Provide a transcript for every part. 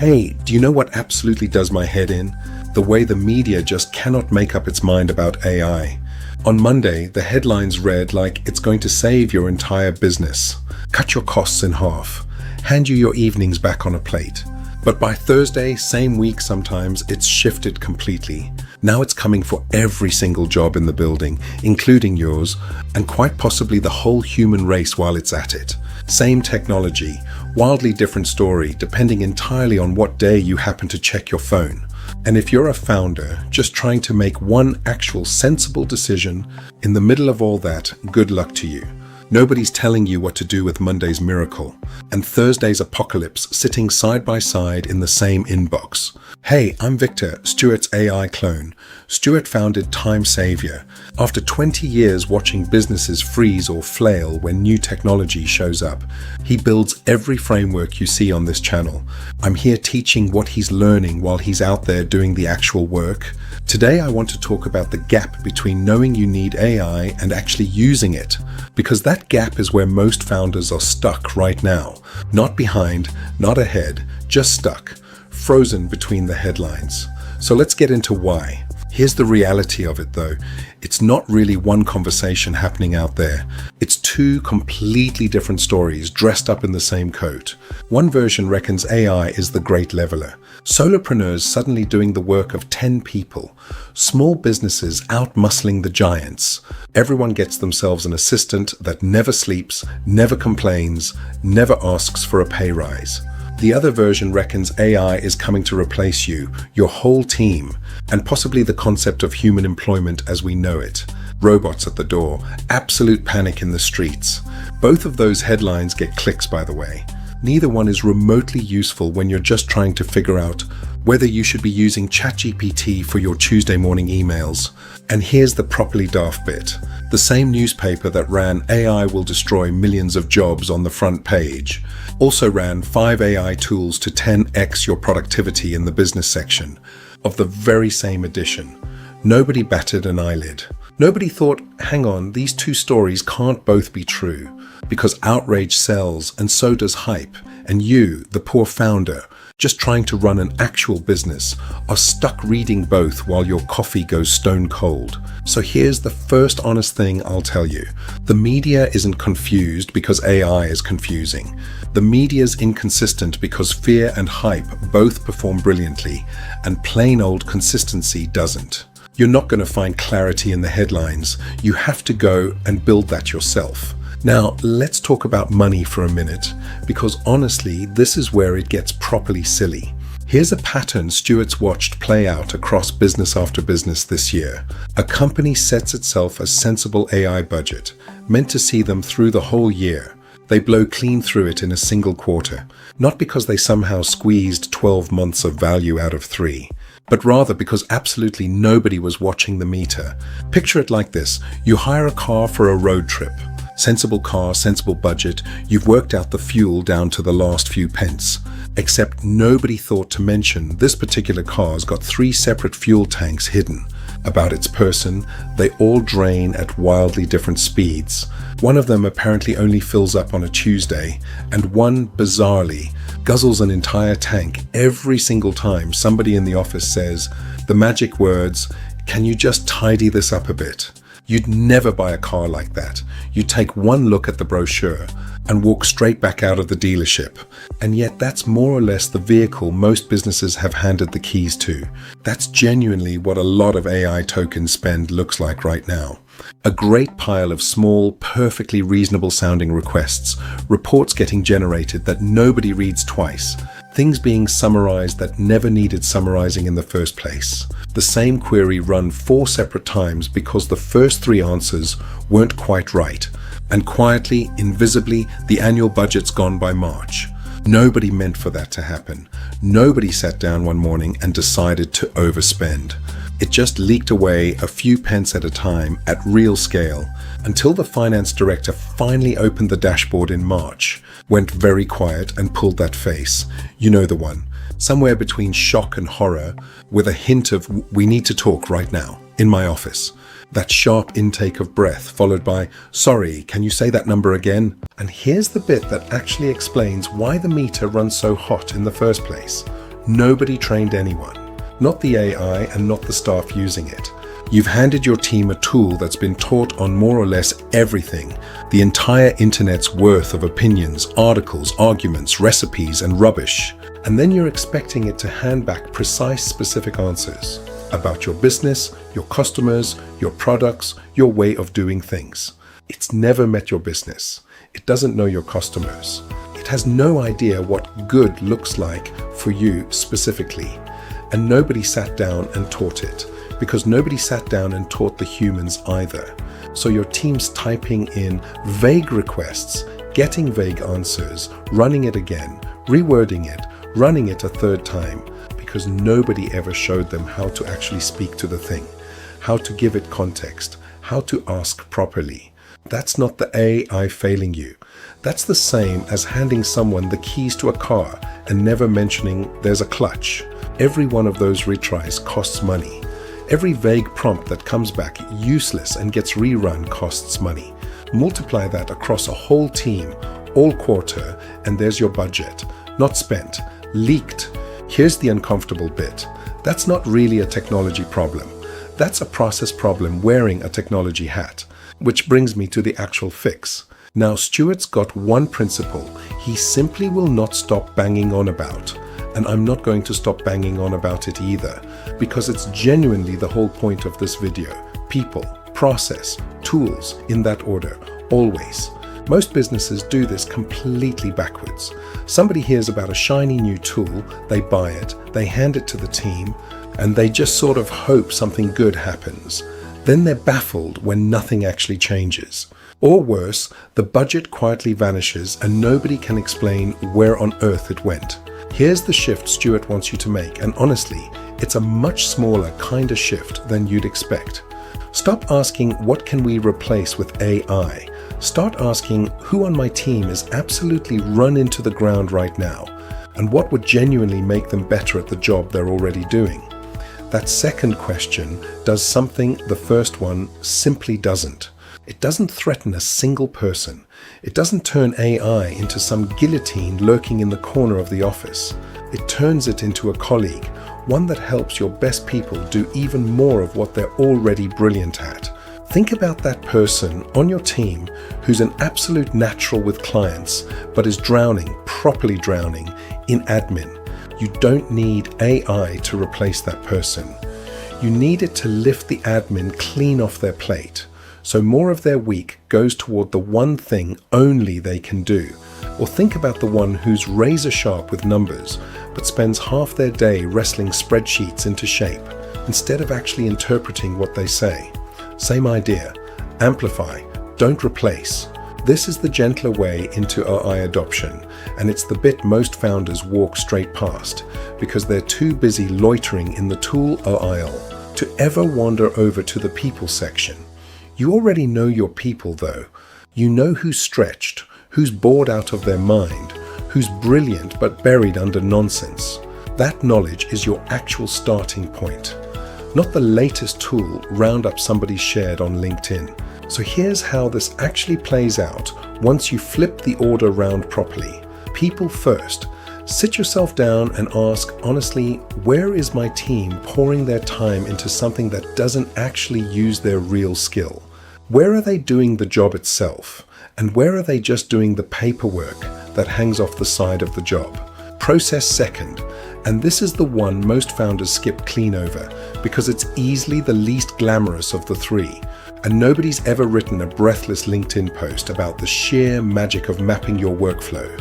Hey, do you know what absolutely does my head in? The way the media just cannot make up its mind about AI. On Monday, the headlines read like it's going to save your entire business, cut your costs in half, hand you your evenings back on a plate. But by Thursday, same week sometimes, it's shifted completely. Now it's coming for every single job in the building, including yours, and quite possibly the whole human race while it's at it. Same technology, wildly different story, depending entirely on what day you happen to check your phone. And if you're a founder just trying to make one actual sensible decision in the middle of all that, good luck to you. Nobody's telling you what to do with Monday's miracle and Thursday's apocalypse sitting side by side in the same inbox. Hey, I'm Victor, Stuart's AI clone. Stuart founded Time Saviour. After 20 years watching businesses freeze or flail when new technology shows up, he builds every framework you see on this channel. I'm here teaching what he's learning while he's out there doing the actual work. Today I want to talk about the gap between knowing you need AI and actually using it, because that gap is where most founders are stuck right now. Not behind, not ahead, just stuck, frozen between the headlines. So let's get into why. Here's the reality of it though. It's not really one conversation happening out there. It's two completely different stories dressed up in the same coat. One version reckons AI is the great leveler. Solopreneurs suddenly doing the work of 10 people. Small businesses out-muscling the giants. Everyone gets themselves an assistant that never sleeps, never complains, never asks for a pay rise. The other version reckons AI is coming to replace you, your whole team, and possibly the concept of human employment as we know it. Robots at the door, absolute panic in the streets. Both of those headlines get clicks, by the way. Neither one is remotely useful when you're just trying to figure out whether you should be using ChatGPT for your Tuesday morning emails. And here's the properly daft bit. The same newspaper that ran AI will destroy millions of jobs on the front page also ran 5 AI tools to 10x your productivity in the business section of the very same edition. Nobody batted an eyelid. Nobody thought, hang on, these two stories can't both be true, because outrage sells and so does hype, and you, the poor founder, just trying to run an actual business, are stuck reading both while your coffee goes stone cold. So here's the first honest thing I'll tell you. The media isn't confused because AI is confusing. The media's inconsistent because fear and hype both perform brilliantly, and plain old consistency doesn't. You're not going to find clarity in the headlines. You have to go and build that yourself. Now, let's talk about money for a minute, because honestly, this is where it gets properly silly. Here's a pattern Stuart's watched play out across business after business this year. A company sets itself a sensible AI budget, meant to see them through the whole year. They blow clean through it in a single quarter, not because they somehow squeezed 12 months of value out of 3. But rather because absolutely nobody was watching the meter. Picture it like this. You hire a car for a road trip. Sensible car, sensible budget. You've worked out the fuel down to the last few pence. Except nobody thought to mention this particular car's got 3 separate fuel tanks hidden. About its person, they all drain at wildly different speeds. One of them apparently only fills up on a Tuesday, and one, bizarrely, guzzles an entire tank every single time somebody in the office says the magic words, "Can you just tidy this up a bit?" You'd never buy a car like that. You'd take one look at the brochure and walk straight back out of the dealership. And yet that's more or less the vehicle most businesses have handed the keys to. That's genuinely what a lot of AI token spend looks like right now. A great pile of small, perfectly reasonable sounding requests, reports getting generated that nobody reads twice, things being summarized that never needed summarizing in the first place. The same query run 4 separate times because the first 3 answers weren't quite right. And quietly, invisibly, the annual budget's gone by March. Nobody meant for that to happen. Nobody sat down one morning and decided to overspend. It just leaked away a few pence at a time at real scale until the finance director finally opened the dashboard in March, went very quiet and pulled that face. You know the one. Somewhere between shock and horror, with a hint of "we need to talk right now, in my office." That sharp intake of breath followed by "sorry, can you say that number again?" And here's the bit that actually explains why the meter runs so hot in the first place. Nobody trained anyone. Not the AI and not the staff using it. You've handed your team a tool that's been taught on more or less everything, the entire internet's worth of opinions, articles, arguments, recipes, and rubbish. And then you're expecting it to hand back precise, specific answers about your business, your customers, your products, your way of doing things. It's never met your business. It doesn't know your customers. It has no idea what good looks like for you specifically. And nobody sat down and taught it, because nobody sat down and taught the humans either. So your team's typing in vague requests, getting vague answers, running it again, rewording it, running it a third time, because nobody ever showed them how to actually speak to the thing, how to give it context, how to ask properly. That's not the AI failing you. That's the same as handing someone the keys to a car and never mentioning there's a clutch. Every one of those retries costs money. Every vague prompt that comes back useless and gets rerun costs money. Multiply that across a whole team, all quarter, and there's your budget. Not spent, leaked. Here's the uncomfortable bit. That's not really a technology problem. That's a process problem wearing a technology hat. Which brings me to the actual fix. Now, Stuart's got one principle he simply will not stop banging on about. And I'm not going to stop banging on about it either, because it's genuinely the whole point of this video. People, process, tools, in that order, always. Most businesses do this completely backwards. Somebody hears about a shiny new tool, they buy it, they hand it to the team, and they just sort of hope something good happens. Then they're baffled when nothing actually changes. Or worse, the budget quietly vanishes and nobody can explain where on earth it went. Here's the shift Stuart wants you to make, and honestly, it's a much smaller kind of shift than you'd expect. Stop asking, what can we replace with AI? Start asking, who on my team is absolutely run into the ground right now? And what would genuinely make them better at the job they're already doing? That second question does something the first one simply doesn't. It doesn't threaten a single person. It doesn't turn AI into some guillotine lurking in the corner of the office. It turns it into a colleague, one that helps your best people do even more of what they're already brilliant at. Think about that person on your team who's an absolute natural with clients, but is drowning, properly drowning, in admin. You don't need AI to replace that person. You need it to lift the admin clean off their plate, so more of their week goes toward the one thing only they can do. Or think about the one who's razor sharp with numbers, but spends half their day wrestling spreadsheets into shape, instead of actually interpreting what they say. Same idea. Amplify, don't replace. This is the gentler way into AI adoption, and it's the bit most founders walk straight past, because they're too busy loitering in the tool aisle to ever wander over to the people section. You already know your people though. You know who's stretched, who's bored out of their mind, who's brilliant but buried under nonsense. That knowledge is your actual starting point, not the latest tool roundup somebody shared on LinkedIn. So here's how this actually plays out once you flip the order round properly. People first. Sit yourself down and ask honestly, where is my team pouring their time into something that doesn't actually use their real skill? Where are they doing the job itself? And where are they just doing the paperwork that hangs off the side of the job? Process second. And this is the one most founders skip clean over because it's easily the least glamorous of the three. And nobody's ever written a breathless LinkedIn post about the sheer magic of mapping your workflow.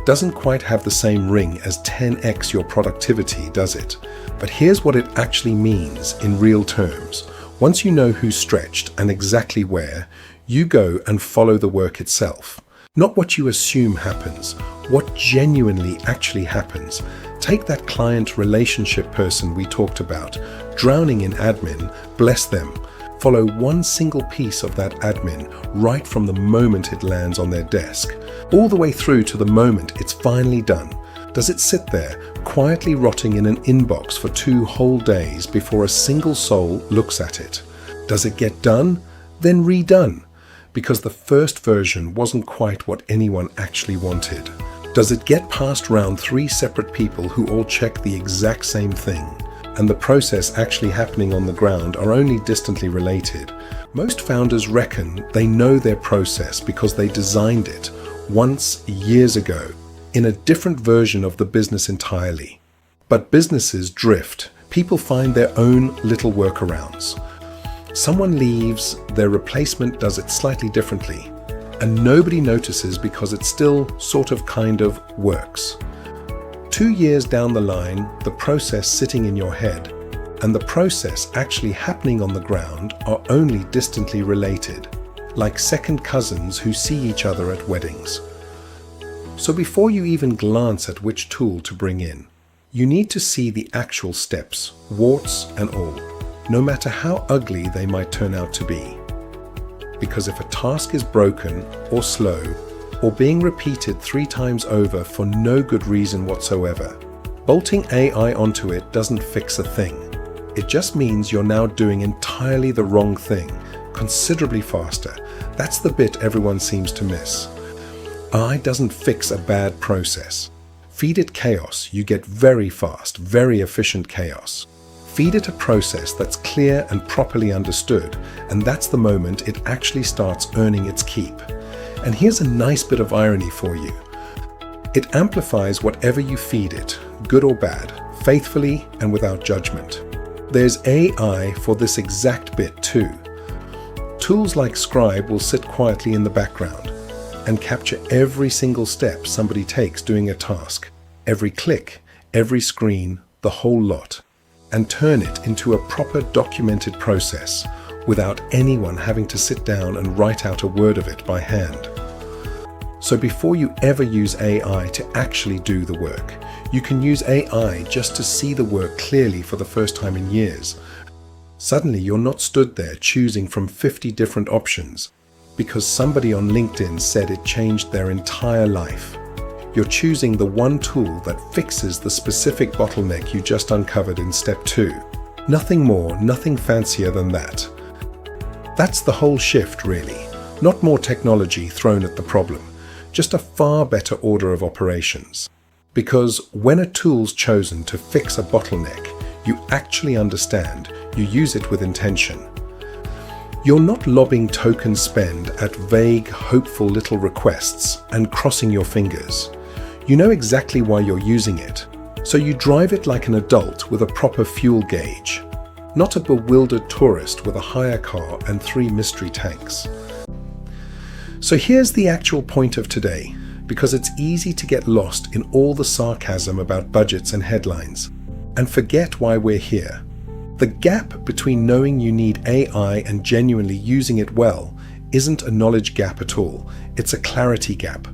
Doesn't quite have the same ring as 10x your productivity, does it? But here's what it actually means in real terms. Once you know who's stretched and exactly where, you go and follow the work itself. Not what you assume happens, what genuinely actually happens. Take that client relationship person we talked about, drowning in admin, bless them. Follow one single piece of that admin right from the moment it lands on their desk, all the way through to the moment it's finally done. Does it sit there, quietly rotting in an inbox for 2 whole days before a single soul looks at it? Does it get done? Then redone, because the first version wasn't quite what anyone actually wanted. Does it get passed round 3 separate people who all check the exact same thing, and the process actually happening on the ground are only distantly related? Most founders reckon they know their process because they designed it once years ago in a different version of the business entirely. But businesses drift. People find their own little workarounds. Someone leaves, their replacement does it slightly differently, and nobody notices because it still sort of kind of works. 2 years down the line, the process sitting in your head and the process actually happening on the ground are only distantly related, like second cousins who see each other at weddings. So before you even glance at which tool to bring in, you need to see the actual steps, warts and all, no matter how ugly they might turn out to be. Because if a task is broken or slow or being repeated 3 times over for no good reason whatsoever, bolting AI onto it doesn't fix a thing. It just means you're now doing entirely the wrong thing, considerably faster. That's the bit everyone seems to miss. AI doesn't fix a bad process. Feed it chaos, you get very fast, very efficient chaos. Feed it a process that's clear and properly understood, and that's the moment it actually starts earning its keep. And here's a nice bit of irony for you. It amplifies whatever you feed it, good or bad, faithfully and without judgment. There's AI for this exact bit too. Tools like Scribe will sit quietly in the background and capture every single step somebody takes doing a task, every click, every screen, the whole lot, and turn it into a proper documented process without anyone having to sit down and write out a word of it by hand. So before you ever use AI to actually do the work, you can use AI just to see the work clearly for the first time in years. Suddenly you're not stood there choosing from 50 different options because somebody on LinkedIn said it changed their entire life. You're choosing the one tool that fixes the specific bottleneck you just uncovered in step 2. Nothing more, nothing fancier than that. That's the whole shift, really. Not more technology thrown at the problem, just a far better order of operations. Because when a tool's chosen to fix a bottleneck, you actually understand, you use it with intention. You're not lobbing token spend at vague, hopeful little requests and crossing your fingers. You know exactly why you're using it, so you drive it like an adult with a proper fuel gauge, not a bewildered tourist with a hire car and 3 mystery tanks. So here's the actual point of today, because it's easy to get lost in all the sarcasm about budgets and headlines, and forget why we're here. The gap between knowing you need AI and genuinely using it well isn't a knowledge gap at all, it's a clarity gap.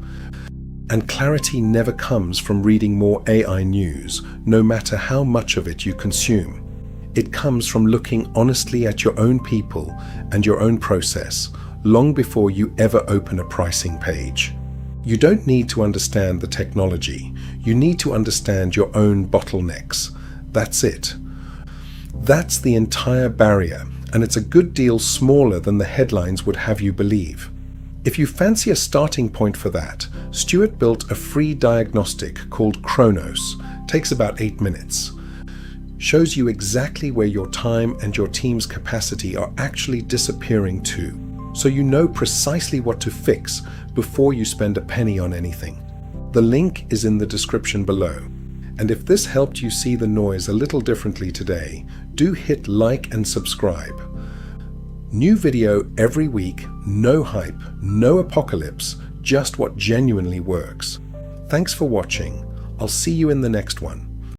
And clarity never comes from reading more AI news, no matter how much of it you consume. It comes from looking honestly at your own people and your own process, long before you ever open a pricing page. You don't need to understand the technology, you need to understand your own bottlenecks. That's it. That's the entire barrier, and it's a good deal smaller than the headlines would have you believe. If you fancy a starting point for that, Stuart built a free diagnostic called Chronos. Takes about 8 minutes. Shows you exactly where your time and your team's capacity are actually disappearing to, so you know precisely what to fix before you spend a penny on anything. The link is in the description below. And if this helped you see the noise a little differently today, do hit like and subscribe. New video every week, no hype, no apocalypse, just what genuinely works. Thanks for watching. I'll see you in the next one.